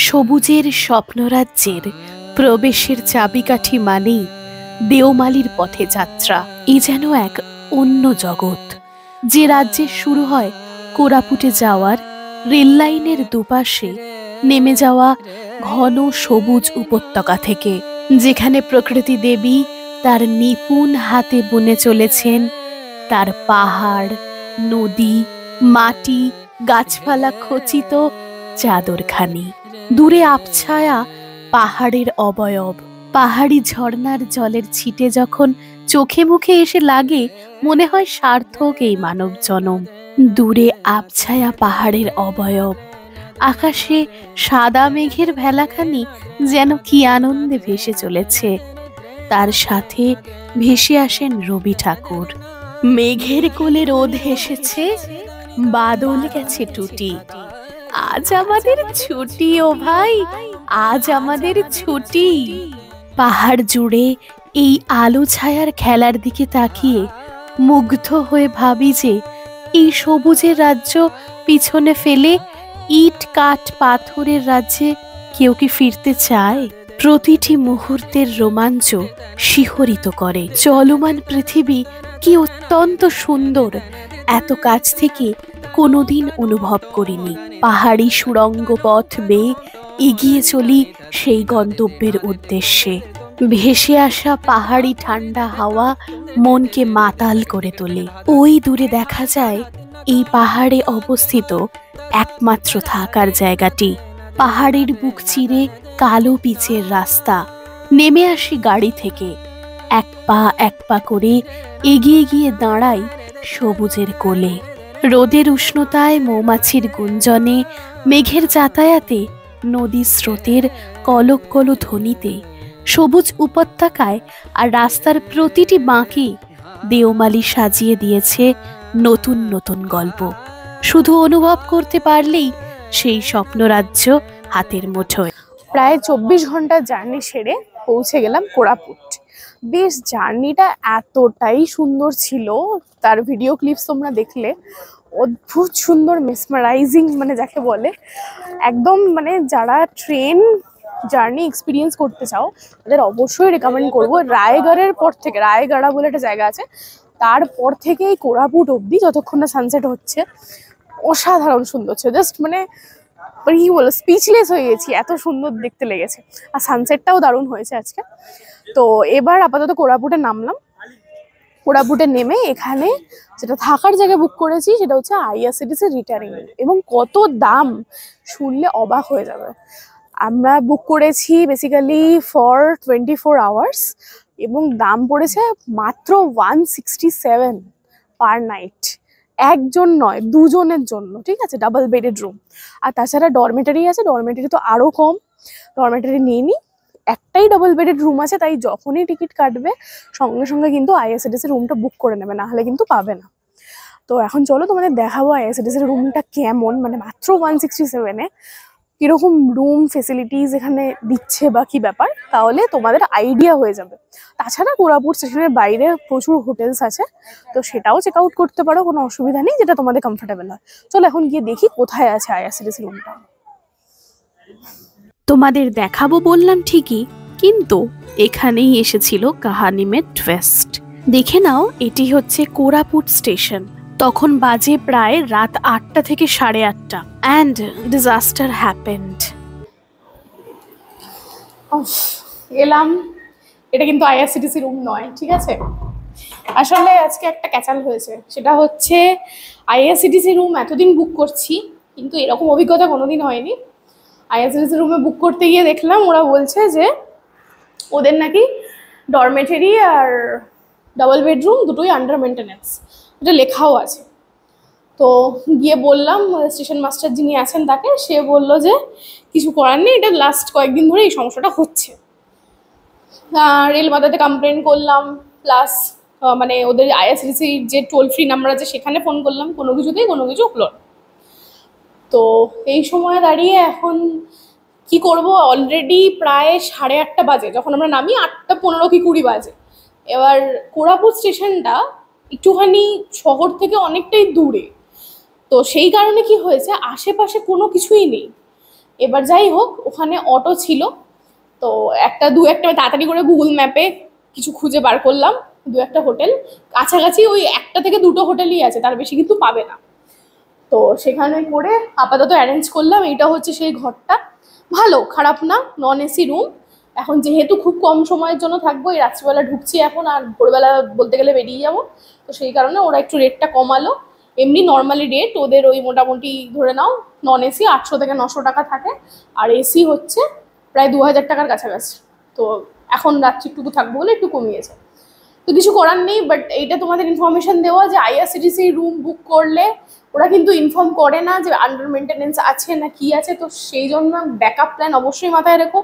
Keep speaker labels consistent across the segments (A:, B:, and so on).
A: সবুজের স্বপ্নরাজ্যের প্রবেশের চাবিকাঠি মানেই দেওমালির পথে যাত্রা। এ যেন এক অন্য জগৎ, যে রাজ্যে শুরু হয় কোরাপুটে যাওয়ার রেললাইনের দুপাশে নেমে যাওয়া ঘন সবুজ উপত্যকা থেকে, যেখানে প্রকৃতি দেবী তার নিপুণ হাতে বুনে চলেছেন তার পাহাড়, নদী, মাটি, গাছপালা খচিত চাদরখানি। দূরে আবছায়া পাহাড়ের অবয়ব, পাহাড়ি ঝর্ণার জলের ছিটে যখন চোখে মুখে এসে লাগে, মনে হয় সার্থক এই মানব জনম। দূরে আবছায়া পাহাড়ের অবয়ব, আকাশে সাদা মেঘের ভেলাখানি যেন কি আনন্দে ভেসে চলেছে। তার সাথে ভেসে আসেন রবি ঠাকুর। মেঘের কোলে রোদ হেসেছে, বাদল গেছে টুটি। আজ আমাদের ছুটি ও ভাই, আজ আমাদের ছুটি। পাহাড় জুড়ে এই আলো ছায়ার খেলার দিকে তাকিয়ে মুগ্ধ হয়ে ভাবি যে এই সবুজের রাজ্য পিছনে ফেলে ইট কাঠ পাথরের রাজ্যে কেউ কি ফিরতে চায়? প্রতিটি মুহূর্তের রোমাঞ্চ শিহরিত করে। চলমান পৃথিবী কি অত্যন্ত সুন্দর, এত কাছ থেকে কোনোদিন অনুভব করিনি। পাহাড়ি সুড়ঙ্গ পথ বেয়ে এগিয়ে চলি সেই গন্তব্যের উদ্দেশ্যে। ভেসে আসা পাহাড়ি ঠান্ডা হাওয়া মনকে মাতাল করে তোলে। ওই দূরে দেখা যায় এই পাহাড়ে অবস্থিত একমাত্র থাকার জায়গাটি। পাহাড়ের বুক চিরে কালো পিচের রাস্তা। নেমে আসি গাড়ি থেকে, এক পা করে এগিয়ে গিয়ে দাঁড়াই সবুজের কোলে। রোদের উষ্ণতায়, মৌমাছির গুঞ্জনে, মেঘের যাতায়াতে, নদীর স্রোতের কলক কল ধ্বনিতে, সবুজ উপত্যকায় আর রাস্তার প্রতিটি বাঁকে দেওমালি সাজিয়ে দিয়েছে নতুন নতুন গল্প। শুধু অনুভব করতে পারলেই সেই স্বপ্নরাজ্য হাতের মুঠোয়।
B: প্রায় 24 ঘন্টার জার্নি সেরে পৌঁছে গেলাম কোরাপুট। বেশ, জার্নিটা এতটাই সুন্দর ছিল, তার ভিডিও ক্লিপস তোমরা দেখলে অদ্ভুত সুন্দর, মেসমারাইজিং, মানে যাকে বলে একদম, মানে যারা ট্রেন জার্নি এক্সপিরিয়েন্স করতে চাও তাদের অবশ্যই রেকমেন্ড করবো। রায়গড়ের পর থেকে, রায়গড়া বলে একটা জায়গা আছে, তারপর থেকে এই কোরাপুট অব্দি যতক্ষণ না সানসেট হচ্ছে, অসাধারণ সুন্দর ছিল। জাস্ট মানে কি বলো, স্পিচলেস হয়ে গেছি, এত সুন্দর দেখতে লেগেছে। আর সানসেটটাও দারুণ হয়েছে আজকে। তো এবার আপাতত কোরাপুটে নামলাম। কোরাপুটে নেমে এখানে যেটা থাকার জায়গা বুক করেছি সেটা হচ্ছে আইআরসিটিসি রিটায়ারিং, এবং কত দাম শুনলে অবাক হয়ে যাবে। আমরা বুক করেছি বেসিক্যালি ফর 24 আওয়ার্স, এবং দাম পড়েছে মাত্র 167 পার নাইট। একজন নয়, দুজনের জন্য, ঠিক আছে, ডাবল বেডেড রুম। আর তাছাড়া ডরমেটারি আছে, ডরমেটারি তো আরও কম। ডরমেটারি নিয়ে নি, একটাই ডাবল বেডেড রুম আছে, তাই যখনই টিকিট কাটবে সঙ্গে সঙ্গে কিন্তু আইআরসিটিসি রুমটা বুক করে নেবে, না হলে কিন্তু পাবে না। তো এখন চলো তোমাদের দেখাবো আইআরসিটিসি রুমটা কেমন, মানে মাত্র 167-এ কিরকম রুম ফেসিলিটিস এখানে দিচ্ছে বা কি ব্যাপার, তাহলে তোমাদের আইডিয়া হয়ে যাবে। তাছাড়া কোরাপুট স্টেশনের বাইরে প্রচুর হোটেলস আছে, তো সেটাও চেক আউট করতে পারো, কোনো অসুবিধা নেই, যেটা তোমাদের কমফোর্টেবল হয়। চলো এখন গিয়ে দেখি কোথায় আছে আইআরসিটিসি রুমটা।
A: তোমাদের দেখাবো বললাম ঠিকই, কিন্তু এখানেই এসেছিল কাহানি মে টুইস্ট। দেখে নাও, এটি হচ্ছে কোরাপুট স্টেশন। তখন বাজে প্রায় রাত 8টা থেকে 8:30, অ্যান্ড ডিজাস্টার হ্যাপেন্ড।
B: এলাম, এটা কিন্তু আইআরসিটিসি রুম নয়, ঠিক আছে। আসলে আজকে একটা ক্যাচাল হয়েছে, সেটা হচ্ছে আইআরসিটিসি রুম এতদিন বুক করছি, কিন্তু এরকম অভিজ্ঞতা কোনোদিন হয়নি। আইআরসিটিসি রুমে বুক করতে গিয়ে দেখলাম ওরা বলছে যে ওদের নাকি ডরমেটারি আর ডাবল বেডরুম দুটোই আন্ডার মেনটেন্যান্স, এটা লেখাও আছে। তো গিয়ে বললাম স্টেশন মাস্টার যিনি আছেন তাকে, সে বলল যে কিছু করার নেই, এটা লাস্ট কয়েকদিন ধরে এই সমস্যাটা হচ্ছে। রেল মাদাতে কমপ্লেন করলাম, প্লাস মানে ওদের আইআরসিটিসির যে টোল ফ্রি নাম্বার আছে সেখানে ফোন করলাম, কোনো কিছুতেই কোনো কিছু হলো না। তো এই সময় দাঁড়িয়ে এখন কি করব, অলরেডি প্রায় 8:30 বাজে যখন আমরা নামি, 8:15 কি 20 বাজে। এবার কোরাপুট স্টেশনটা একটুখানি শহর থেকে অনেকটাই দূরে, তো সেই কারণে কি হয়েছে, আশেপাশে কোনো কিছুই নেই। এবার যাই হোক, ওখানে অটো ছিল, তো দু একটা তাড়াতাড়ি করে গুগল ম্যাপে কিছু খুঁজে বার করলাম, দু একটা হোটেল কাছাকাছি, ওই একটা থেকে দুটো হোটেলই আছে, তার বেশি কিন্তু পাবে না। তো সেখানে করে আপাতত অ্যারেঞ্জ করলাম। এইটা হচ্ছে সেই ঘরটা, ভালো খারাপ না, নন এসি রুম। এখন যেহেতু খুব কম সময়ের জন্য থাকবো, এই রাত্রিবেলা ঢুকছি এখন, আর ভোরবেলা বলতে গেলে বেরিয়ে যাবো, তো সেই কারণে ওরা একটু রেটটা কমালো। এমনি নর্মালি রেট ওদের ওই মোটামুটি ধরে নাও, নন এসি 800 থেকে 900 টাকা থাকে, আর এসি হচ্ছে প্রায় 2000 টাকার কাছাকাছি। তো এখন রাত্রিটুকু থাকবো বলে একটু কমিয়েছে, তো কিছু করার নেই। বাট এইটা তোমাদের ইনফরমেশন দেওয়া যে আইআরসিটিসি রুম বুক করলে ওরা কিন্তু ইনফর্ম করে না যে আন্ডার মেনটেনেন্স আছে না কি আছে, তো সেই জন্য ব্যাকআপ প্ল্যান অবশ্যই মাথায় রেখো।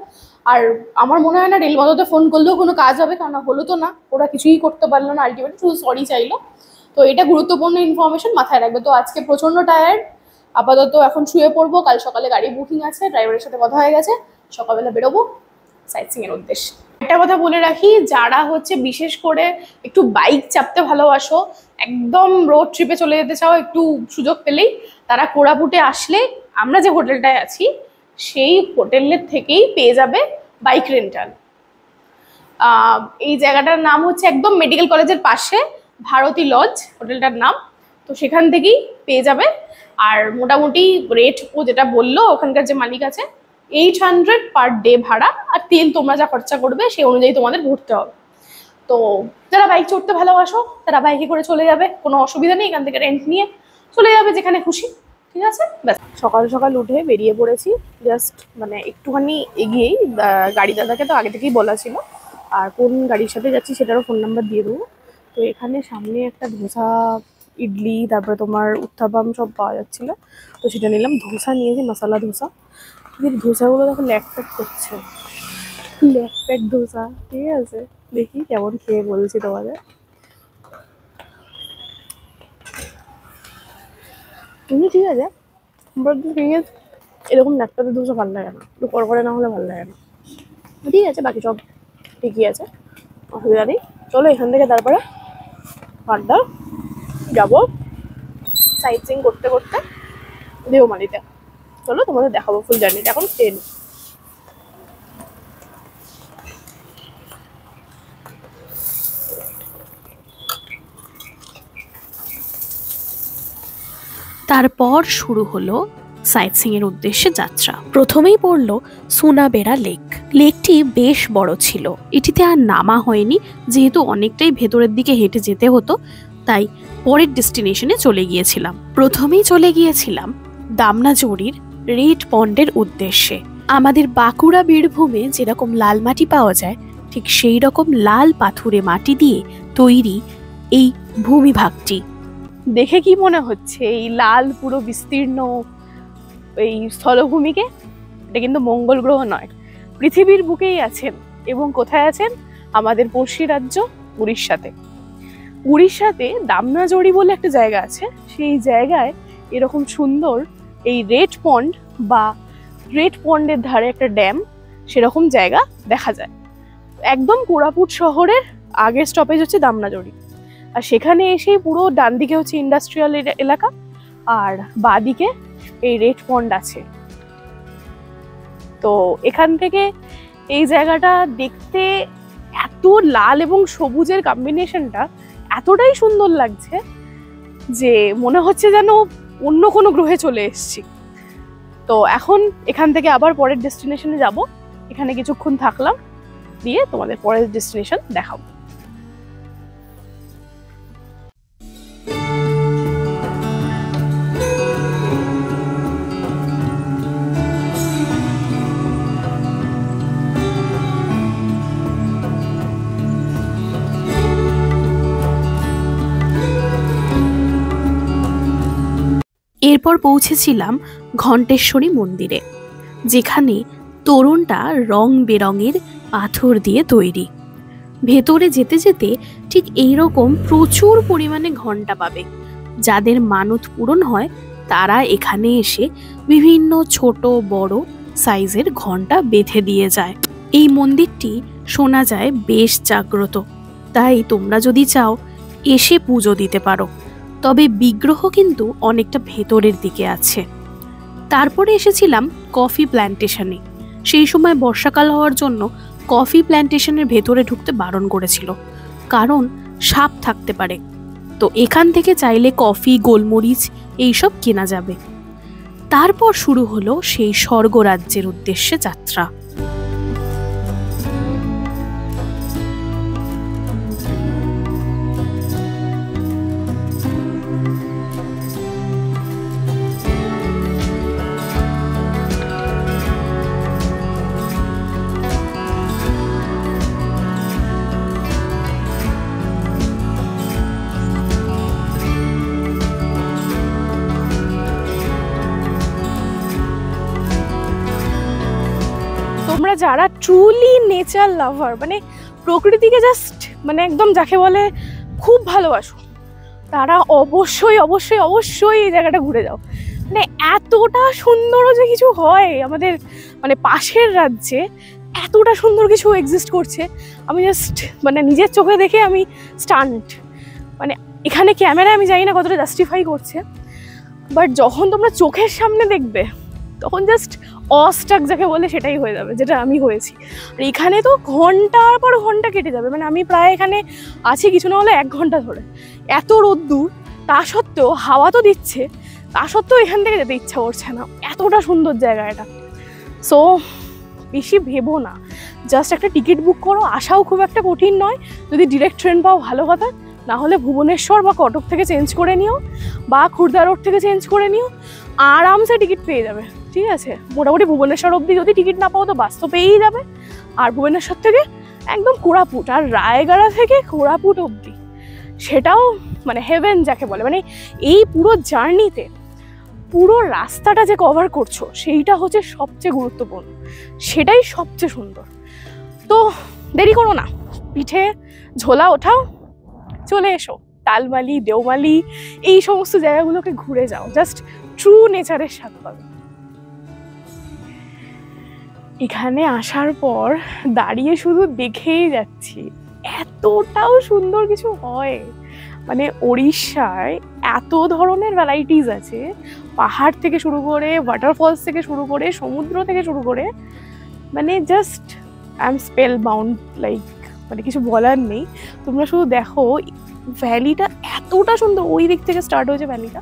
B: আর আমার মনে হয় না রেলবাজারে ফোন করলেও কোনো কাজ হবে, কারণ হলো তো না, ওরা কিছুই করতে পারলো না, আলটিমেটলি শুধু সরি চাইলো। তো এটা গুরুত্বপূর্ণ ইনফরমেশন, মাথায় রাখবে। তো আজকে প্রচণ্ড টায়ার্ড, আপাতত এখন শুয়ে পড়বো, কাল সকালে গাড়ি বুকিং আছে, ড্রাইভারের সাথে কথা হয়ে গেছে, সকালবেলা বেরোবো সাইট সিং এর উদ্দেশ্যে। একটা কথা বলে রাখি, যারা হচ্ছে বিশেষ করে একটু বাইক চাপতে ভালোবাসো, একদম রোড ট্রিপে চলে যেতে চাও একটু সুযোগ পেলেই, তারা কোরাপুটে আসলে আমরা যে হোটেলটায় আছি সেই হোটেলের থেকেই পেয়ে যাবে বাইক রেন্টাল। এই জায়গাটার নাম হচ্ছে একদম মেডিকেল কলেজের পাশে, ভারতী লজ হোটেলটার নাম। তো সেখান থেকেই পেয়ে যাবে। আর মোটামুটি রেট ও যেটা বললো ওখানকার যে মালিক আছে, 800 পার ডে ভাড়া, আর তেল তোমরা যা খরচা করবে সেই অনুযায়ী তোমাদের ঘুরতে হবে। তো যারা বাইক চড়তে ভালোবাসো তারা বাইকে করে চলে যাবে, কোনো অসুবিধা নেই, এখান থেকে রেন্ট নিয়ে চলে যাবে যেখানে খুশি, ঠিক আছে। ব্যাস সকাল সকাল উঠে বেরিয়ে পড়েছি, জাস্ট মানে একটুখানি এগিয়েই গাড়ি দাদাকে তো আগে থেকেই বলা ছিল, আর কোন গাড়ির সাথে যাচ্ছি সেটারও ফোন নাম্বার দিয়ে দেবো। তো এখানে সামনে একটা ধোসা, ইডলি, তারপরে তোমার উত্তাপাম সব পাওয়া যাচ্ছিলো, তো সেটা নিলাম। ধোসা নিয়েছি, মশলা ধোসা। ধোসাগুলো দেখো ল্যাক প্যাক করছে, ল্যাক প্যাক ধোসা, ঠিক আছে। দেখি কেমন খেয়ে বলছি তোমাদের। তুমি ঠিক আছে, এরকম ল্যাকটাতে ধোসা ভালো লাগে না, একটু করে না হলে ভালো লাগে না। ঠিক আছে, বাকি সব ঠিকই আছে, অসুবিধা নেই। চলো এখান থেকে তারপরে আড্ডা যাবো সাইট সিইং করতে করতে দেওমালিতে। চলো তোমাদের দেখাবো ফুল জার্নিটা, এখন ট্রেন।
A: তারপর শুরু হলো সাইট সিং এর উদ্দেশ্যে যাত্রা। প্রথমেই পড়লো সোনাবেড়া লেক। লেকটি বেশ বড় ছিল, এটিতে আর নামা হয়নি যেহেতু অনেকটাই ভেতরের দিকে হেঁটে যেতে হতো, তাই পরের ডেস্টিনেশনে চলে গিয়েছিলাম। প্রথমেই চলে গিয়েছিলাম দামনাজড়ির রেড পন্ডের উদ্দেশ্যে। আমাদের বাঁকুড়া বীরভূমে যেরকম লাল মাটি পাওয়া যায়, ঠিক সেই রকম লাল পাথুরে মাটি দিয়ে তৈরি এই ভূমিভাগটি।
B: দেখে কি মনে হচ্ছে এই লাল পুরো বিস্তীর্ণ এই স্থলভূমিকে? এটা কিন্তু মঙ্গল গ্রহ নয়, পৃথিবীর বুকেই আছেন। এবং কোথায় আছেন? আমাদের পড়শি রাজ্য উড়িষ্যাতে। উড়িষ্যাতে দামনাজড়ি বলে একটা জায়গা আছে, সেই জায়গায় এরকম সুন্দর এই রেড পন্ড বা রেড পন্ডের ধারে একটা ড্যাম, সেরকম জায়গা দেখা যায়। একদম কোরাপুট শহরের আগের স্টপেজ হচ্ছে দামনাজড়ি, আর সেখানে এসেই পুরো ডান দিকে হচ্ছে ইন্ডাস্ট্রিয়াল এলাকা, আর বাঁ দিকে এই রেড পন্ড আছে। তো এখান থেকে এই জায়গাটা দেখতে এত লাল এবং সবুজের কম্বিনেশনটা এতটাই সুন্দর লাগছে যে মনে হচ্ছে যেন অন্য কোনো গ্রহে চলে এসেছি। তো এখন এখান থেকে আবার পরের ডেস্টিনেশনে যাব, এখানে কিছুক্ষণ থাকলাম, দিয়ে তোমাদের পরের ডেস্টিনেশন দেখাবো।
A: এরপর পৌঁছেছিলাম ঘণ্টেশ্বরী মন্দিরে, যেখানে তোরণটা রং বেরঙের পাথর দিয়ে তৈরি। ভেতরে যেতে যেতে ঠিক এইরকম প্রচুর পরিমাণে ঘণ্টা পাবে। যাদের মানত পূরণ হয় তারা এখানে এসে বিভিন্ন ছোট বড় সাইজের ঘণ্টা বেঁধে দিয়ে যায়। এই মন্দিরটি শোনা যায় বেশ জাগ্রত, তাই তোমরা যদি চাও এসে পুজো দিতে পারো। তবে বিগ্রহ কিন্তু অনেকটা ভেতরের দিকে আছে। তারপরে এসেছিলাম কফি প্ল্যান্টেশনে। সেই সময় বর্ষাকাল হওয়ার জন্য কফি প্ল্যান্টেশনের ভেতরে ঢুকতে বারণ করেছিল, কারণ সাপ থাকতে পারে। তো এখান থেকে চাইলে কফি, গোলমরিচ এইসব কেনা যাবে। তারপর শুরু হলো সেই স্বর্গরাজ্যের উদ্দেশ্যে যাত্রা।
B: তোমরা যারা ট্রুলি নেচার লাভার, মানে প্রকৃতিকে জাস্ট মানে একদম যাকে বলে খুব ভালোবাসো, তারা অবশ্যই অবশ্যই অবশ্যই এই জায়গাটা ঘুরে যাও। মানে এতটা সুন্দর যে কিছু হয় আমাদের মানে পাশের রাজ্যে, এতটা সুন্দর কিছু এক্সিস্ট করছে, আমি জাস্ট মানে নিজের চোখে দেখে আমি স্টান্ট। মানে এখানে ক্যামেরায় আমি জানি না কতটা জাস্টিফাই করছে, বাট যখন তোমরা চোখের সামনে দেখবে তখন জাস্ট অস্টাক যাকে বলে সেটাই হয়ে যাবে, যেটা আমি হয়েছি। আর এখানে তো ঘন্টার পর ঘন্টা কেটে যাবে, মানে আমি প্রায় এখানে আছি কিছু না হলে 1 ঘন্টা ধরে। এত রোদ্দুর, তা সত্ত্বেও হাওয়া তো দিচ্ছে, তা সত্ত্বেও এখান থেকে যেতে ইচ্ছা করছে না, এতটা সুন্দর জায়গা এটা। সো বেশি ভেবো না, জাস্ট একটা টিকিট বুক করো, আসাও খুব একটা কঠিন নয়। যদি ডিরেক্ট ট্রেন পাও ভালো কথা, না হলে ভুবনেশ্বর বা কটক থেকে চেঞ্জ করে নিও, বা খুর্দা রোড থেকে চেঞ্জ করে নিও, আরামসে টিকিট পেয়ে যাবে। ঠিক আছে, মোটামুটি ভুবনেশ্বর অবধি যদি টিকিট না পাও তো বাস তো পেয়েই যাবে। আর ভুবনেশ্বর থেকে একদম কোরাপুট, আর রায়গড়া থেকে কোরাপুট অবধি, সেটাও মানে হেভেন যাকে বলে। মানে এই পুরো জার্নিতে পুরো রাস্তাটা যে কভার করছো সেইটা হচ্ছে সবচেয়ে গুরুত্বপূর্ণ, সেটাই সবচেয়ে সুন্দর। তো দেরি করো না, পিঠে ঝোলা ওঠাও, চলে এসো তালমালি, দেওমালি, এই সমস্ত জায়গাগুলোকে ঘুরে যাও, জাস্ট ট্রু নেচারের স্বাদ পাবে। এখানে আসার পর দাঁড়িয়ে শুধু দেখেই যাচ্ছি, এতটাও সুন্দর কিছু হয়। মানে উড়িষ্যায় এত ধরনের ভ্যারাইটিস আছে, পাহাড় থেকে শুরু করে, ওয়াটারফলস থেকে শুরু করে, সমুদ্র থেকে শুরু করে, মানে just I am spell bound, like মানে কিছু বলার নেই। তোমরা শুধু দেখো ভ্যালিটা এতটা সুন্দর, ওই দিক থেকে স্টার্ট হয়েছে ভ্যালিটা,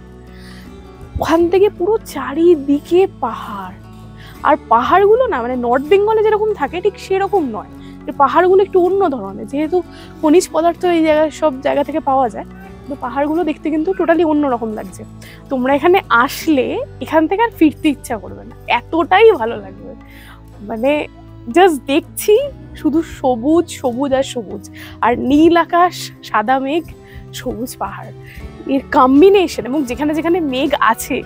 B: ওখান থেকে পুরো চারিদিকে পাহাড়। আর পাহাড়গুলো না মানে নর্থ বেঙ্গলে যেরকম থাকে ঠিক সেরকম নয়, পাহাড়গুলো একটু অন্য ধরনের, যেহেতু খনিজ পদার্থ এই জায়গায় সব জায়গা থেকে পাওয়া যায়, তো পাহাড়গুলো দেখতে কিন্তু টোটালি অন্যরকম লাগছে। তোমরা এখানে আসলে এখান থেকে আর ফিরতে ইচ্ছা করবে না, এতটাই ভালো লাগবে। মানে জাস্ট দেখছি শুধু সবুজ সবুজ আর সবুজ, আর নীল আকাশ, সাদা মেঘ, সবুজ পাহাড়, এর কম্বিনেশন। এবং যেখানে যেখানে মেঘ আছে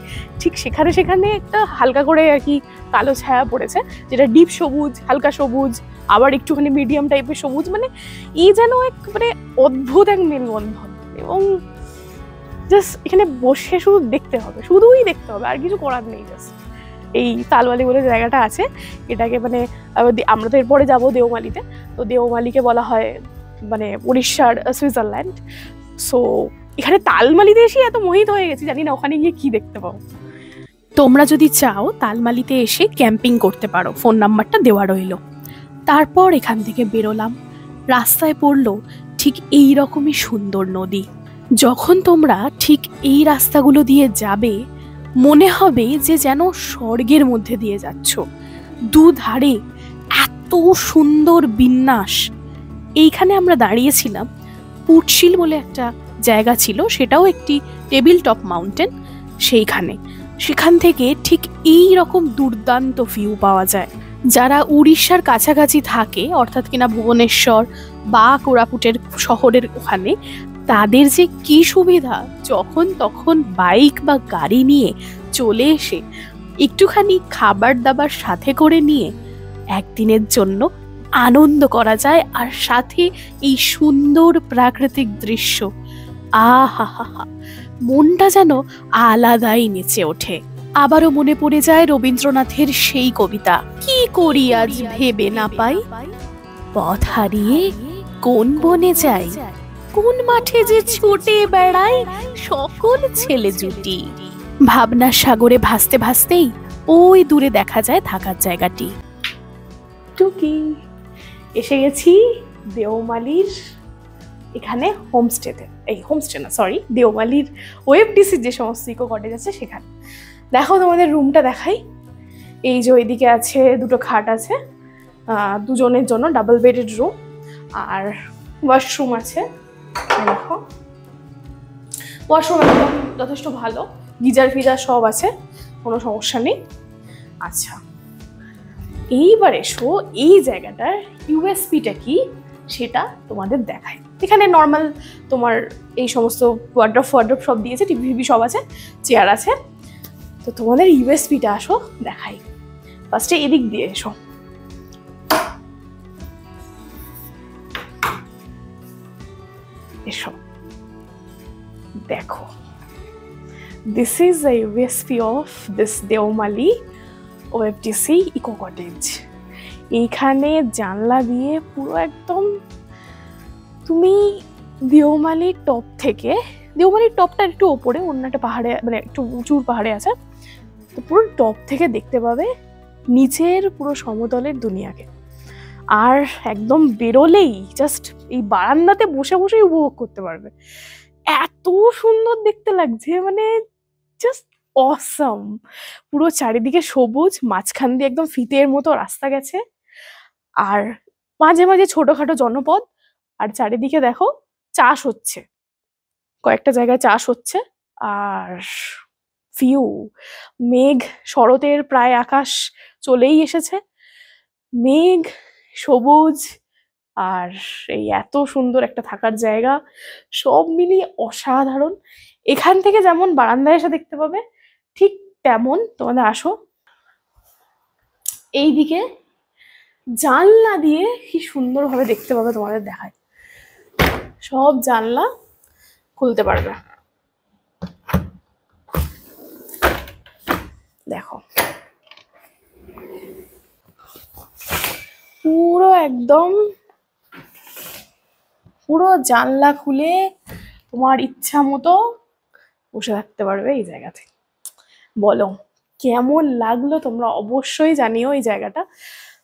B: ঠিক সেখানে সেখানে একটা হালকা করে আর কি কালো ছায়া পড়েছে, যেটা ডিপ সবুজ, হালকা সবুজ, আবার একটুখানি মিডিয়াম টাইপের সবুজ। মানে এই যেন এক মানে অদ্ভুত এক মেলবন্ধন। এবং জাস্ট এখানে বসে শুধু দেখতে হবে, শুধুই দেখতে হবে, আর কিছু করার নেই। জাস্ট এই তালমালি বলে জায়গাটা আছে, এটাকে মানে আমরা তো এরপরে যাবো দেওমালিতে, তো দেওমালিকে বলা হয় মানে উড়িষ্যার সুইজারল্যান্ড। সো এখানে তালমালিতে এসে এত মোহিত হয়ে গেছি, জানি না ওখানে গিয়ে কি দেখতে পাবো।
A: তোমরা যদি চাও তালমালিতে এসে ক্যাম্পিং করতে পারো, ফোন নাম্বারটা দেওয়া রইল। তারপর এখান থেকে বেরোলাম, রাস্তায় পড়লো ঠিক এই রকমই সুন্দর নদী। যখন তোমরা ঠিক এই রাস্তাগুলো দিয়ে যাবে মনে হবে যে যেন স্বর্গের মধ্যে দিয়ে যাচ্ছ। দুধারে এত সুন্দর বিন্যাস। এইখানে আমরা দাঁড়িয়েছিলাম, পুটশিল বলে একটা জায়গা ছিল, সেটাও একটি টেবিল টপ মাউন্টেন। সেখান থেকে ঠিক এই রকম দুর্দান্ত ভিউ পাওয়া যায়। যারা উড়িষ্যার কাছাকাছি থাকে, অর্থাৎ কিনা ভুবনেশ্বর বা কোরাপুটের শহরের ওখানে, তাদের যে কি সুবিধা যখন তখন বাইক বা গাড়ি নিয়ে চলে এসে একটুখানি খাবার দাবার সাথে করে নিয়ে একদিনের জন্য আনন্দ করা যায়, আর সাথে এই সুন্দর প্রাকৃতিক দৃশ্য। আহা হা হা, মনটা যেন আলাদাই নেচে ওঠে। আবারও মনে পড়ে যায় রবীন্দ্রনাথের সেই কবিতা, কি করি আজ ভেবে না পাই, পথ হারিয়ে কোন বনে যাই, কোন মাঠে যে ছুটে বেড়ায় সকল ছেলে জুটি। ভাবনার সাগরে ভাসতে ভাসতেই ওই দূরে দেখা যায় থাকার জায়গাটি। টুকি, এসে গেছি দেওমালির এখানে হোমস্টেতে। এই হোমস্টে না, সরি, দেওমালির ওএফডিসির যে সমস্ত ইকো কটেজ আছে সেখানে। দেখো তোমাদের রুমটা দেখাই। এই যে ওইদিকে আছে দুটো খাট আছে, দুজনের জন্য ডাবল বেডেড রুম, আর ওয়াশরুম আছে। দেখো ওয়াশরুম একদম যথেষ্ট ভালো, গিজার ফিজার সব আছে, কোনো সমস্যা নেই। আচ্ছা, এইবার এসো এই জায়গাটার ইউএসপিটা কি সেটা তোমাদের দেখাই। এখানে নর্মাল তোমার এই সমস্ত ওয়ার্ড্রপ সব দিয়েছে, টিভি সব আছে, চেয়ার আছে। তো তোমাদের ইউএসপিটা আসো দেখাই। ফার্স্টে এদিক দিয়ে এসো। এসো দেখো, this is the USP of this Deomali OFDC eco cottage. এইখানে জানলা দিয়ে পুরো একদম তুমি দেওমালির টপ থেকে, দেওমালির টপটা একটু ওপরে, অন্য একটা পাহাড়ে, মানে একটু উঁচুর পাহাড়ে আছে, তো পুরো টপ থেকে দেখতে পাবে নিচের পুরো সমতলের দুনিয়াকে। আর একদম বেরোলেই জাস্ট এই বারান্দাতে বসে বসেই উপভোগ করতে পারবে। এত সুন্দর দেখতে লাগছে, মানে জাস্ট অসাম। পুরো চারিদিকে সবুজ, মাঝখান দিয়ে একদম ফিতের মতো রাস্তা গেছে, আর মাঝে মাঝে ছোটখাটো জনপদ, আর চারিদিকে দেখো চাষ হচ্ছে, কয়েকটা জায়গায় চাষ হচ্ছে। আর ভিউ, মেঘ, শরতের প্রায় আকাশ চলেই এসেছে, মেঘ, সবুজ, আর এই এত সুন্দর একটা থাকার জায়গা, সব মিলিয়ে অসাধারণ। এখান থেকে যেমন বারান্দায় এসে দেখতে পাবে, ঠিক তেমন তোমাদের আসো এইদিকে জানলা দিয়ে কি সুন্দরভাবে দেখতে পাবে, তোমাদের দেখায়। সব জানলা খুলতে পারবে, দেখো পুরো একদম পুরো জানলা খুলে তোমার ইচ্ছা মতো বসে থাকতে পারবে এই জায়গাতে। বলো কেমন লাগলো, তোমরা অবশ্যই জানিও। এই জায়গাটা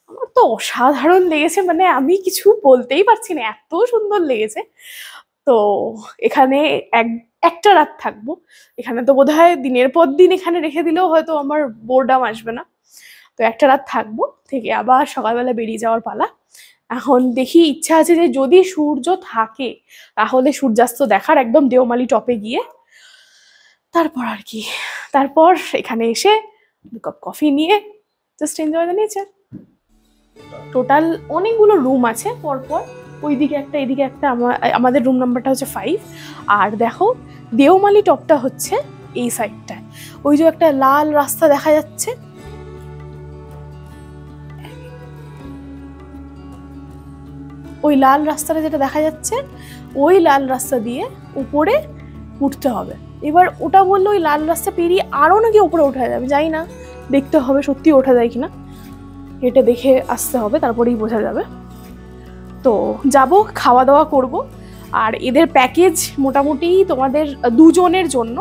A: আমার তো অসাধারণ লেগেছে, মানে আমি কিছু বলতেই পারছি না, এত সুন্দর লেগেছে। তো এখানে একটা রাত থাকবো। এখানে তো বোধহয় দিনের পর দিন এখানে রেখে দিলেও হয়তো আমার বোরডাম আসবে না। তো একটা রাত থাকবো, থেকে আবার সকালবেলা বেরিয়ে যাওয়ার পালা। এখন দেখি, ইচ্ছা আছে যে যদি সূর্য থাকে তাহলে সূর্যাস্ত দেখার, একদম দেওমালি টপে গিয়ে। তারপর আর কি, তারপর এখানে এসে দু কাপ কফি নিয়ে just enjoy the nature. Total অনেকগুলো রুম আছে পরপর, ওইদিকে একটা, এদিকে একটা। আমাদের রুম নাম্বারটা হচ্ছে 5। আর দেখো দেওমালি টপটা হচ্ছে এই সাইডটায়। ওই যে একটা লাল রাস্তা দেখা যাচ্ছে, ওই লাল রাস্তাটা যেটা দেখা যাচ্ছে, ওই লাল রাস্তা দিয়ে উপরে উঠতে হবে। এবার ওটা বললো ওই লাল রাস্তা পেরিয়ে আরো নাকি উপরে ওঠা যাবে, জানি না, দেখতে হবে সত্যি ওঠা যায় কিনা, এটা দেখে আসতে হবে, তারপরেই বোঝা যাবে। তো যাব, খাওয়া দাওয়া করব। আর এদের প্যাকেজ মোটামুটি তোমাদের দুজনের জন্য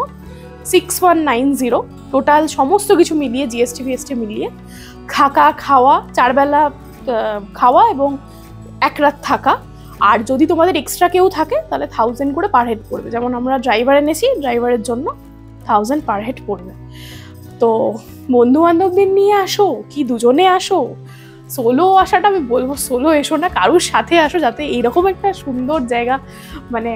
A: 6190, টোটাল সমস্ত কিছু মিলিয়ে, জিএসটি ফিএসটি মিলিয়ে, থাকা খাওয়া, 4 বেলা খাওয়া এবং 1 রাত থাকা। আর যদি তোমাদের এক্সট্রা কেউ থাকে তাহলে 1000 করে পার হেড পড়বে। যেমন আমরা ড্রাইভার এনেছি, ড্রাইভারের জন্য 1000 পার হেড পড়বে। তো বন্ধু বান্ধবদের নিয়ে আসো কি দুজনে আসো, সোলো আসাটা আমি বলবো সোলো এসো না, কারোর সাথে আসো, যাতে এইরকম একটা সুন্দর জায়গা মানে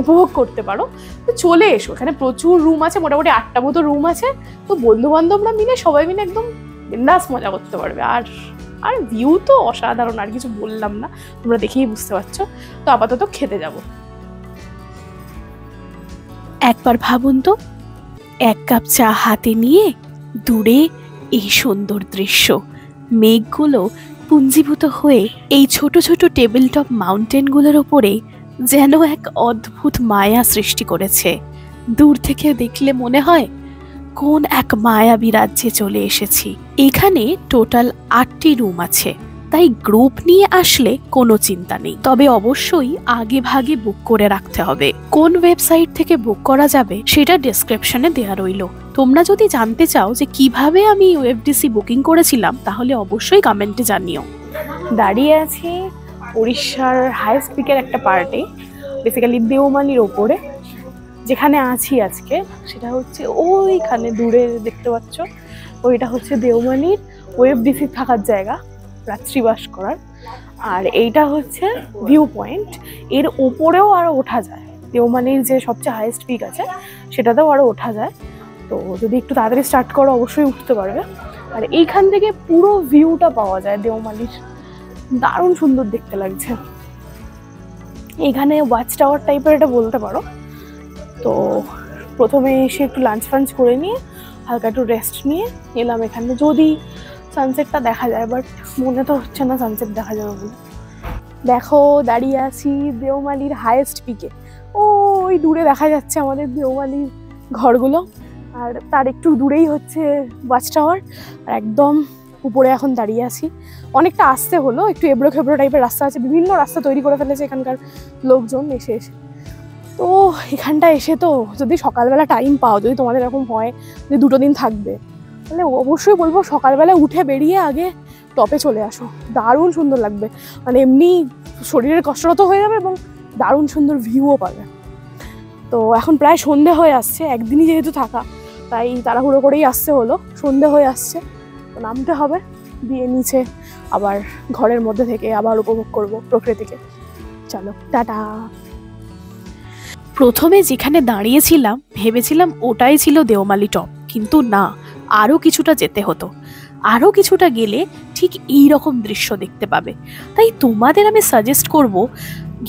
A: উপভোগ করতে পারো। তো চলে এসো, এখানে প্রচুর রুম আছে, মোটামুটি 8টা মতো রুম আছে। তো বন্ধু বান্ধবরা মিলে সবাই মিলে একদম বিন্দাস মজা করতে পারবে। আর আর ভিউ তো অসাধারণ, আর কিছু বললাম না, তোমরা দেখেই বুঝতে পারছো। তো আপাতত খেতে যাব। একবার ভাবুন তো, 1 কাপ চা হাতে নিয়ে দূরে এই সুন্দর দৃশ্য, মেঘগুলো পুঞ্জীভূত হয়ে এই ছোট ছোট টেবিল টপ মাউন্টেনগুলোর ওপরে যেন এক অদ্ভুত মায়া সৃষ্টি করেছে। দূর থেকে দেখলে মনে হয় কোন এক মায়াবী রাজ্যে চলে এসেছি। এখানে টোটাল 8টি রুম আছে, তাই গ্রুপ নিয়ে আসলে কোনো চিন্তা নেই। তবে অবশ্যই আগে ভাগে বুক করে রাখতে হবে। কোন ওয়েবসাইট থেকে বুক করা যাবে সেটা ডেসক্রিপশনে দেওয়া রইল। তোমরা যদি জানতে চাও যে কিভাবে আমি ওএফডিসি বুকিং করেছিলাম তাহলে অবশ্যই কমেন্টে জানিও।
B: দাঁড়িয়ে আছি উড়িষ্যার হাইস্ট পিকের একটা পার্টে, বেসিক্যালি দেওমালির ওপরে। যেখানে আছি আজকে সেটা হচ্ছে ওইখানে দূরে দেখতে পাচ্ছ, ওইটা হচ্ছে দেওমালির ওএফডিসি থাকার জায়গা, রাত্রিবাস করার। আর এইটা হচ্ছে ভিউ পয়েন্ট, এর ওপরেও আরও ওঠা যায়। দেওমালির যে সবচেয়ে হাইস্ট পিক আছে সেটাতেও আরও ওঠা যায়। তো যদি একটু তাড়াতাড়ি স্টার্ট করো অবশ্যই উঠতে পারবে। আর এইখান থেকে পুরো ভিউটা পাওয়া যায় দেওমালির, দারুণ সুন্দর দেখতে লাগছে। এখানে ওয়াচ টাওয়ার টাইপের এটা বলতে পারো। তো প্রথমে এসে একটু লাঞ্চ ফাঞ্চ করে নিয়ে হালকা একটু রেস্ট নিয়ে এলাম এখানে, যদি সানসেটটা দেখা যায়, বাট মনে তো হচ্ছে না সানসেট দেখা যাবে বলে। দেখো দাঁড়িয়ে আছি দেওমালির হাইয়েস্ট পিকে, ওই দূরে দেখা যাচ্ছে আমাদের দেওমালির ঘরগুলো, আর তার একটু দূরেই হচ্ছে ওয়াচ টাওয়ার। আর একদম উপরে এখন দাঁড়িয়ে আছি। অনেকটা আসতে হলো, একটু এবড়ো খেবড়ো টাইপের রাস্তা আছে, বিভিন্ন রাস্তা তৈরি করে ফেলেছে এখানকার লোকজন এসে এসে। তো এখানটা এসে তো যদি সকালবেলা টাইম পাও, যদি তোমাদের এরকম হয় যে 2 দিন থাকবে, তাহলে অবশ্যই বলবো সকালবেলা উঠে বেরিয়ে আগে টপে চলে আসো, দারুণ সুন্দর লাগবে। মানে এমনি শরীরের কসরতও হয়ে যাবে এবং দারুণ সুন্দর ভিউও পাবে। তো এখন প্রায় সন্ধে হয়ে আসছে, একদিনই যেহেতু থাকা তাই তাড়াহুড়ো করেই আসতে হলো। সন্ধে হয়ে আসছে, তো নামতে হবে, দিয়ে নিচে আবার ঘরের মধ্যে থেকে আবার উপভোগ করব প্রকৃতিকে। চলো টাটা।
A: প্রথমে যেখানে দাঁড়িয়েছিলাম ভেবেছিলাম ওটাই ছিল দেওমালি টপ, কিন্তু না, আরও কিছুটা যেতে হতো। আরও কিছুটা গেলে ঠিক এই রকম দৃশ্য দেখতে পাবে। তাই তোমাদের আমি সাজেস্ট করব,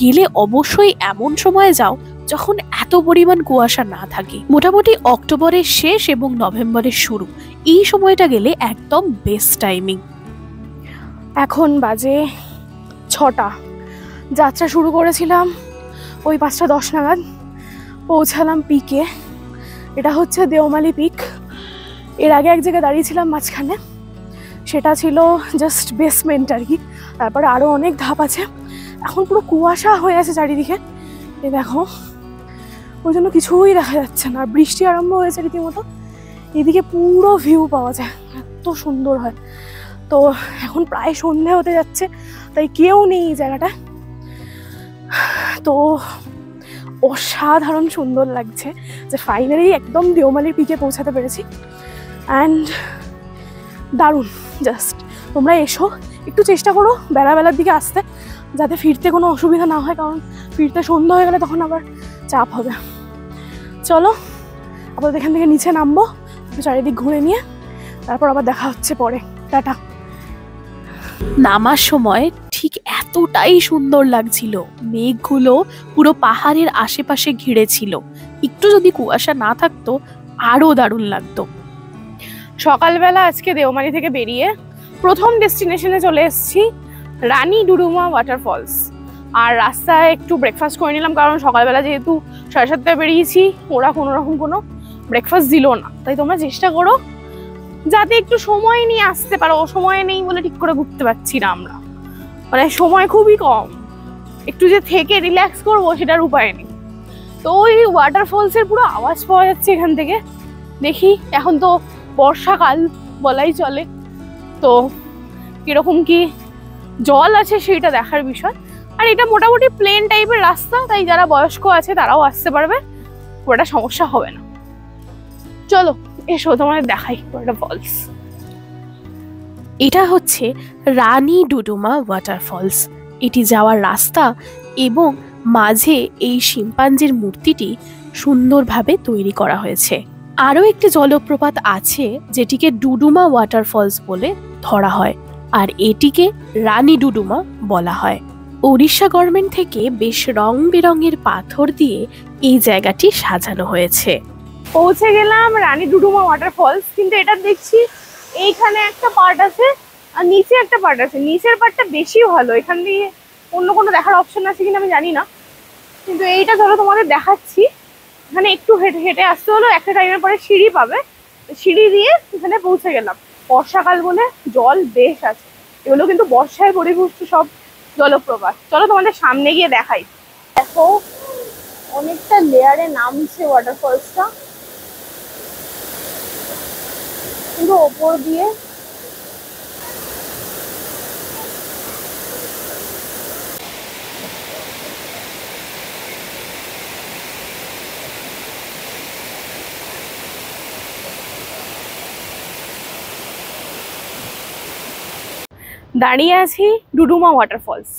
A: গেলে অবশ্যই এমন সময় যাও যখন এত পরিমাণ কুয়াশা না থাকে। মোটামুটি অক্টোবরের শেষ এবং নভেম্বরের শুরু, এই সময়টা গেলে একদম বেস্ট টাইমিং।
B: এখন বাজে 6টা। যাত্রা শুরু করেছিলাম ওই 5টা 10 নাগাদ, পৌঁছালাম পিকে। এটা হচ্ছে দেওমালি পিক। এর আগে এক জায়গায় দাঁড়িয়েছিলাম মাঝখানে, সেটা ছিল জাস্ট বেসমেন্ট আর কি। তারপরে আরও অনেক ধাপ আছে। এখন পুরো কুয়াশা হয়ে আছে চারিদিকে, এই দেখো, ওই জন্য কিছুই দেখা যাচ্ছে না। বৃষ্টি আরম্ভ হয়েছে রীতিমতো, এদিকে পুরো ভিউ পাওয়া যায়, এত সুন্দর হয়। তো এখন প্রায় সন্ধে হতে যাচ্ছে, তাই কেউ নেই এই জায়গাটা। তো অসাধারণ সুন্দর লাগছে যে ফাইনালি একদম দেওমালির পিকে পৌঁছাতে পেরেছি। অ্যান্ড দারুণ, জাস্ট তোমরা এসো, একটু চেষ্টা করো বেলার দিকে আসতে, যাতে ফিরতে কোনো অসুবিধা না হয়, কারণ ফিরতে সন্ধ্যা হয়ে গেলে তখন আবার চাপ হবে। চলো আবার এখান থেকে নিচে নামবো, চারিদিক ঘুরে নিয়ে তারপর আবার দেখা হচ্ছে পরে। টাটা।
A: নামার সময় ঠিক এতটাই সুন্দর লাগছিল, মেঘগুলো পুরো পাহাড়ের আশেপাশে ঘিরে ছিল। একটু যদি কুয়াশা না থাকতো আরো দারুণ লাগতো।
B: সকালবেলা আজকে দেওমালি থেকে বেরিয়ে প্রথম ডেস্টিনেশনে চলে এসেছি, রানী ডুডুমা ওয়াটারফলস। আর রাস্তায় একটু ব্রেকফাস্ট করে নিলাম, কারণ সকালবেলা যেহেতু 7:30টায় বেরিয়েছি, ওরা কোনো রকম কোনো ব্রেকফাস্ট দিল না। তাই তোমরা চেষ্টা করো যাতে একটু সময় নিয়ে আসতে পারো। সময় নেই বলে ঠিক করে ঘুরতে পারছি না আমরা, মানে সময় খুবই কম, একটু যে থেকে রিল্যাক্স করবো সেটার উপায় নেই। তো ওই ওয়াটারফলসের পুরো আওয়াজ পাওয়া যাচ্ছে এখান থেকে। দেখি, এখন তো বর্ষাকাল বলাই চলে, তো কিরকম কি জল আছে সেইটা দেখার বিষয়। আর এটা মোটামুটি প্লেন টাইপের রাস্তা, তাই যারা বয়স্ক আছে তারাও আসতে পারবে, ওটা সমস্যা হবে না। চলো এসো তোমাদের দেখাই ওয়াটারফলস।
A: এটা হচ্ছে রানী ডুডুমা ওয়াটারফলস। এটি যাওয়ার রাস্তা এবং মাঝে এই শিম্পাঞ্জির মূর্তিটি সুন্দরভাবে তৈরি করা হয়েছে। আরও একটি জলপ্রপাত আছে যেটিকে ডুডুমা ওয়াটারফলস বলে ধরা হয়, আর এটিকে রানী ডুডুমা বলা হয়। ওড়িশা গভর্নমেন্ট থেকে বেশ রং বেরঙের পাথর দিয়ে এই জায়গাটি সাজানো হয়েছে।
B: পৌঁছে গেলাম রানী ডুডুমা ওয়াটারফলস, কিন্তু এটা দেখছি এইখানে একটা পার্ট আছে আর নিচে একটা পার্ট আছে। নিচের পার্টটা বেশি ভালো, এখান দিয়ে অন্য কোনো দেখার অপশন আছে কিনা আমি জানি না, কিন্তু এইটা ধরো তোমাদের দেখাচ্ছি। এখানে একটু হেঁটে হেঁটে আসতে হলো, একটা টাইমের পরে সিঁড়ি পাবে, সিঁড়ি দিয়ে এখানে পৌঁছে গেলাম। বর্ষাকাল বলে জল বেশ আছে এগুলো কিন্তু বর্ষায় পরিপুষ্ট সব জলপ্রপাত। চলো তোমাদের সামনে গিয়ে দেখাই। দেখো অনেকটা লেয়ারে নামছে ওয়াটারফলসটা, কিন্তু ওপর দিয়ে দাঁড়িয়ে আছি ডুডুমা ওয়াটারফলস।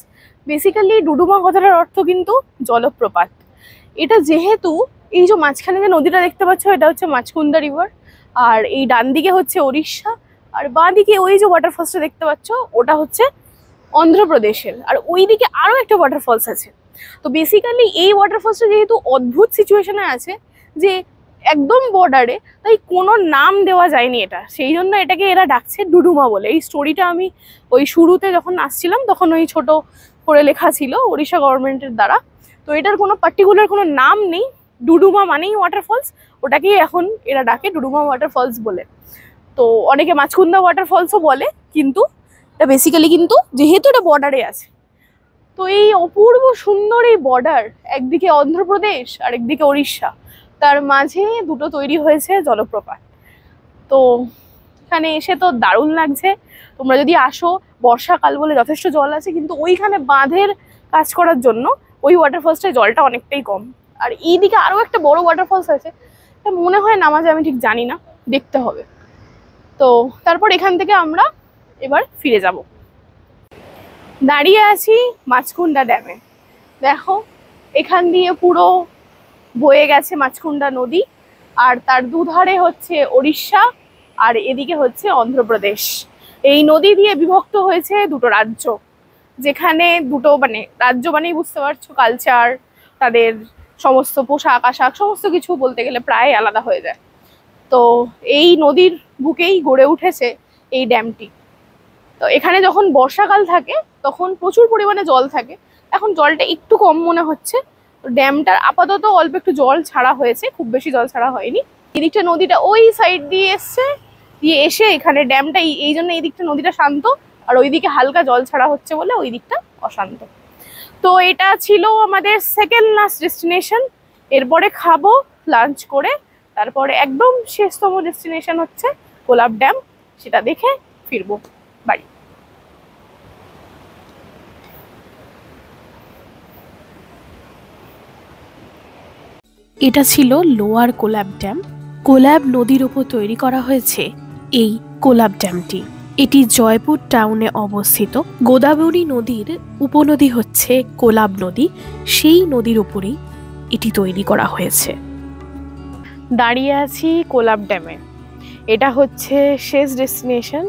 B: বেসিক্যালি ডুডুমা কথাটার অর্থ কিন্তু জলপ্রপাত। এটা যেহেতু এই যে মাঝখানে যে নদীটা দেখতে পাচ্ছ এটা হচ্ছে মাছকুন্দা রিভার, আর এই ডান দিকে হচ্ছে উড়িষ্যা, আর বাঁ দিকে ওই যে ওয়াটারফলসটা দেখতে পাচ্ছ ওটা হচ্ছে অন্ধ্রপ্রদেশের, আর ওই দিকে আরও একটা ওয়াটারফলস আছে। তো বেসিক্যালি এই ওয়াটারফলসটা যেহেতু অদ্ভুত সিচুয়েশনে আছে যে একদম বর্ডারে, তাই কোনো নাম দেওয়া যায়নি এটা, সেই জন্য এটাকে এরা ডাকছে ডুডুমা বলে। এই স্টোরিটা আমি ওই শুরুতে যখন আসছিলাম তখন ওই ছোট করে লেখা ছিল উড়িষ্যা গভর্নমেন্টের দ্বারা। তো এটার কোনো পার্টিকুলার কোনো নাম নেই, ডুডুমা মানেই ওয়াটারফলস, ওটাকেই এখন এরা ডাকে ডুডুমা ওয়াটারফলস বলে। তো অনেকে মাছকুন্দা ওয়াটারফলসও বলে, কিন্তু এটা বেসিক্যালি কিন্তু যেহেতু এটা বর্ডারে আছে। তো এই অপূর্ব সুন্দর এই বর্ডার, একদিকে অন্ধ্রপ্রদেশ আর একদিকে উড়িষ্যা, তার মাঝে দুটো তৈরি হয়েছে জলপ্রপাত। তো এখানে এসে তো দারুণ লাগছে। তোমরা যদি আসো, বর্ষাকাল বলে যথেষ্ট জল আছে, কিন্তু ওইখানে বাঁধের কাজ করার জন্য ওই ওয়াটারফলসটায় জলটা অনেকটাই কম। আর এইদিকে আরও একটা বড় ওয়াটারফলস আছে, তা মনে হয় নামা যায়, আমি ঠিক জানি না, দেখতে হবে। তো তারপর এখান থেকে আমরা এবার ফিরে যাব। দাঁড়িয়ে আছি মাছকুন্ডা ড্যামে। দেখো এখান দিয়ে পুরো বয়ে গেছে মাছকুন্ডা নদী, আর তার দুধারে হচ্ছে উড়িষ্যা আর এদিকে হচ্ছে অন্ধ্রপ্রদেশ। এই নদী দিয়ে বিভক্ত হয়েছে দুটো রাজ্য, যেখানে দুটো মানে রাজ্য মানেই বুঝতে পারছো কালচার, তাদের সমস্ত পোশাক আশাক সমস্ত কিছু বলতে গেলে প্রায় আলাদা হয়ে যায়। তো এই নদীর বুকেই গড়ে উঠেছে এই ড্যামটি। তো এখানে যখন বর্ষাকাল থাকে তখন প্রচুর পরিমাণে জল থাকে, এখন জলটা একটু কম মনে হচ্ছে। ড্যামটার আপাতত অল্প একটু জল ছাড়া হয়েছে, খুব বেশি জল ছাড়া হয়নি। এদিকটা নদীটা ওই সাইড দিয়ে এসছে, দিয়ে এসে এখানে ড্যামটা এই জন্য এই দিকটা নদীটা শান্ত, আর ওইদিকে হালকা জল ছাড়া হচ্ছে বলে ওই দিকটা অশান্ত। তো এটা ছিল আমাদের সেকেন্ড লাস্ট ডেস্টিনেশন। এরপরে খাবো লাঞ্চ করে, তারপরে একদম শেষতম ডেস্টিনেশন হচ্ছে কোলাব ড্যাম, সেটা দেখে ফিরবো বাড়ি।
A: এটা ছিল লোয়ার কোলাব ড্যাম। কোলাব নদীর উপর তৈরি করা হয়েছে এই কোলাব ড্যামটি। এটি জয়পুর টাউনে অবস্থিত। গোদাবরী নদীর উপনদী হচ্ছে কোলাব নদী, সেই নদীর উপরেই এটি তৈরি করা হয়েছে।
B: দাঁড়িয়ে আছি কোলাব ড্যামে, এটা হচ্ছে শেষ ডেস্টিনেশন।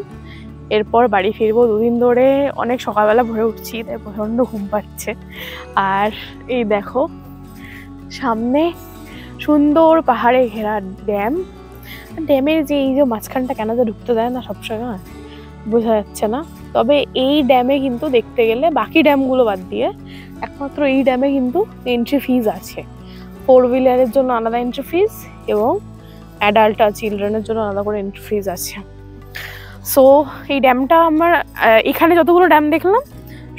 B: এরপর বাড়ি ফিরবো। দুদিন ধরে অনেক সকালবেলা ভরে উঠছি, তাই প্রচণ্ড ঘুম পাচ্ছে। আর এই দেখো সামনে সুন্দর পাহাড়ে ঘেরা ড্যাম। ড্যামের যে এই যে মাঝখানটা কেন যে ঢুকতে দেয় না সবসময় বোঝা যাচ্ছে না। তবে এই ড্যামে কিন্তু দেখতে গেলে বাকি ড্যামগুলো বাদ দিয়ে একমাত্র এই ড্যামে কিন্তু এন্ট্রি ফিজ আছে। 4 হুইলারের জন্য আলাদা এন্ট্রি ফিজ এবং অ্যাডাল্ট আর চিলড্রেনের জন্য আলাদা করে এন্ট্রি ফিজ আছে। সো এই ড্যামটা আমার এখানে যতগুলো ড্যাম দেখলাম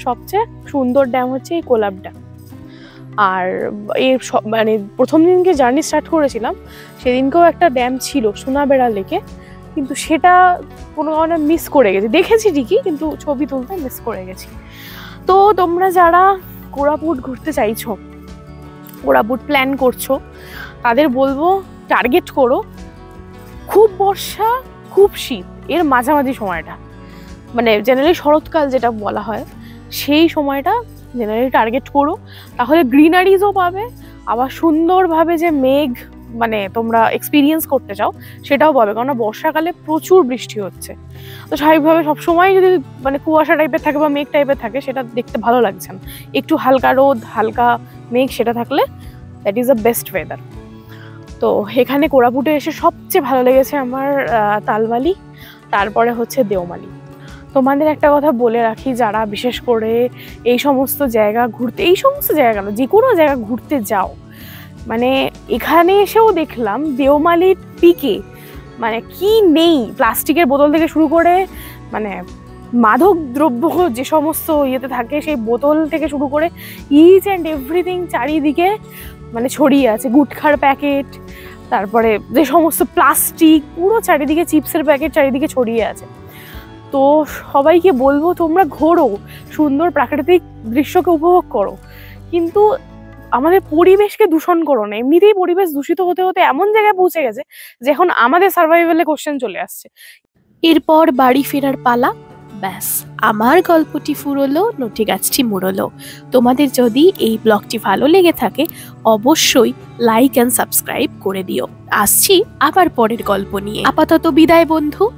B: সবচেয়ে সুন্দর ড্যাম হচ্ছে এই কোলাব ড্যাম। আর এর মানে প্রথম দিনকে জার্নি স্টার্ট করেছিলাম সেদিনকেও একটা ড্যাম ছিল সোনাবেড়া লেকে, কিন্তু সেটা কোনো কারণে মিস করে গেছি। দেখেছি ঠিকই, কিন্তু ছবি তুলতে মিস করে গেছি। তো তোমরা যারা কোরাপুট ঘুরতে চাইছো, কোরাপুট প্ল্যান করছো, তাদের বলবো টার্গেট করো খুব বর্ষা খুব শীত এর মাঝামাঝি সময়টা, মানে জেনারেলি শরৎকাল যেটা বলা হয় সেই সময়টা জেনারেলি টার্গেট করো। তাহলে গ্রিনারিজও পাবে, আবার সুন্দরভাবে যে মেঘ মানে তোমরা এক্সপিরিয়েন্স করতে চাও সেটাও পাবে। কারণ বর্ষাকালে প্রচুর বৃষ্টি হচ্ছে, তো স্বাভাবিকভাবে সবসময় যদি মানে কুয়াশা টাইপের থাকে বা মেঘ টাইপের থাকে সেটা দেখতে ভালো লাগছে না। একটু হালকা রোদ হালকা মেঘ সেটা থাকলে that is the best weather. তো এখানে কোরাপুটে এসে সবচেয়ে ভালো লেগেছে আমার তালমালি, তারপরে হচ্ছে দেওমালি। তোমাদের একটা কথা বলে রাখি, যারা বিশেষ করে এই সমস্ত জায়গা ঘুরতে, এই সমস্ত জায়গা না যে কোনো জায়গা ঘুরতে যাও, মানে এখানে এসেও দেখলাম দেওমালির পিকে মানে কি নেই, প্লাস্টিকের বোতল থেকে শুরু করে মানে মাদক দ্রব্য যে সমস্ত ইয়েতে থাকে, সেই বোতল থেকে শুরু করে ইচ অ্যান্ড এভরিথিং চারিদিকে মানে ছড়িয়ে আছে। গুটখার প্যাকেট, তারপরে যে সমস্ত প্লাস্টিক, পুরো চারিদিকে চিপসের প্যাকেট চারিদিকে ছড়িয়ে আছে। তো সবাইকে বলবো তোমরা ঘোরো, সুন্দর প্রাকৃতিক দৃশ্যকে উপভোগ করো, কিন্তু আমাদের পরিবেশকে দূষণ করো না। এমনিতেই পরিবেশ দূষিত হতে হতে এমন জায়গায় পৌঁছে গেছে যে এখন আমাদের সার্ভাইভালে কোশ্চেন চলে আসছে।
A: এরপর বাড়ি ফেরার পালা। ব্যাস, আমার গল্পটি ফুরোলো, নটি গাছটি মুড়লো। তোমাদের যদি এই ব্লগটি ভালো লেগে থাকে অবশ্যই লাইক অ্যান্ড সাবস্ক্রাইব করে দিও। আসছি আবার পরের গল্প নিয়ে। আপাতত বিদায় বন্ধু।